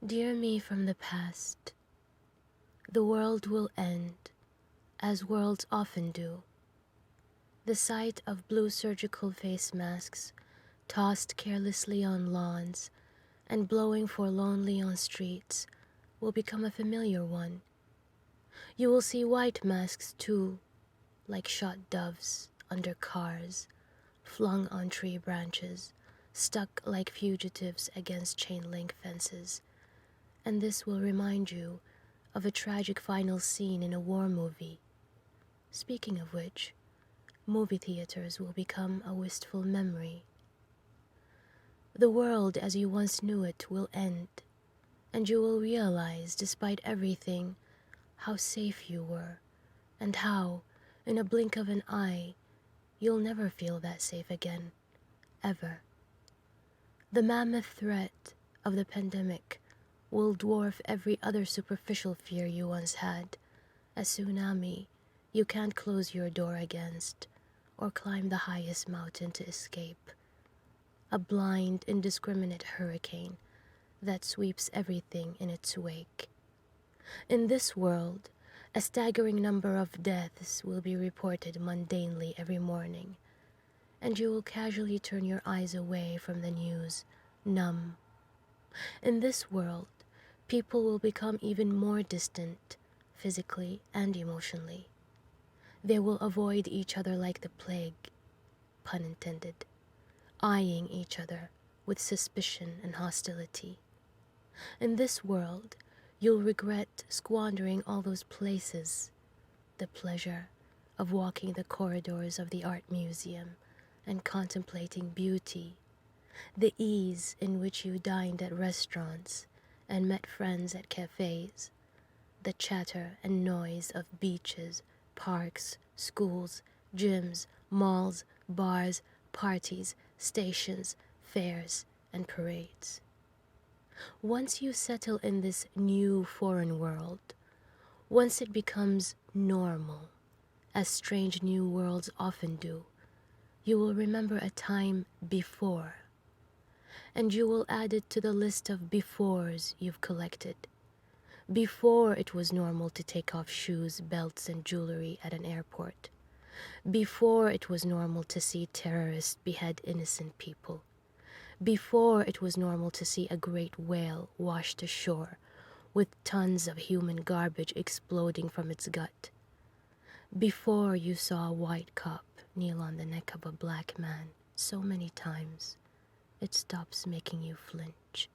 Dear me from the past, the world will end, as worlds often do. The sight of blue surgical face masks tossed carelessly on lawns and blowing forlornly on streets will become a familiar one. You will see white masks too, like shot doves under cars, flung on tree branches, stuck like fugitives against chain-link fences. And this will remind you of a tragic final scene in a war movie. Speaking of which, movie theaters will become a wistful memory. The world as you once knew it will end, and you will realize, despite everything, how safe you were, and how, in a blink of an eye, you'll never feel that safe again, ever. The mammoth threat of the pandemic will dwarf every other superficial fear you once had, a tsunami you can't close your door against, or climb the highest mountain to escape, a blind, indiscriminate hurricane that sweeps everything in its wake. In this world, a staggering number of deaths will be reported mundanely every morning, and you will casually turn your eyes away from the news, numb. In this world, people will become even more distant, physically and emotionally. They will avoid each other like the plague, pun intended, eyeing each other with suspicion and hostility. In this world, you'll regret squandering all those places, the pleasure of walking the corridors of the art museum and contemplating beauty, the ease in which you dined at restaurants and met friends at cafes, the chatter and noise of beaches, parks, schools, gyms, malls, bars, parties, stations, fairs, and parades. Once you settle in this new foreign world, once it becomes normal, as strange new worlds often do, you will remember a time before, and you will add it to the list of befores you've collected. Before it was normal to take off shoes, belts, and jewelry at an airport. Before it was normal to see terrorists behead innocent people. Before it was normal to see a great whale washed ashore with tons of human garbage exploding from its gut. Before you saw a white cop kneel on the neck of a black man so many times, it stops making you flinch.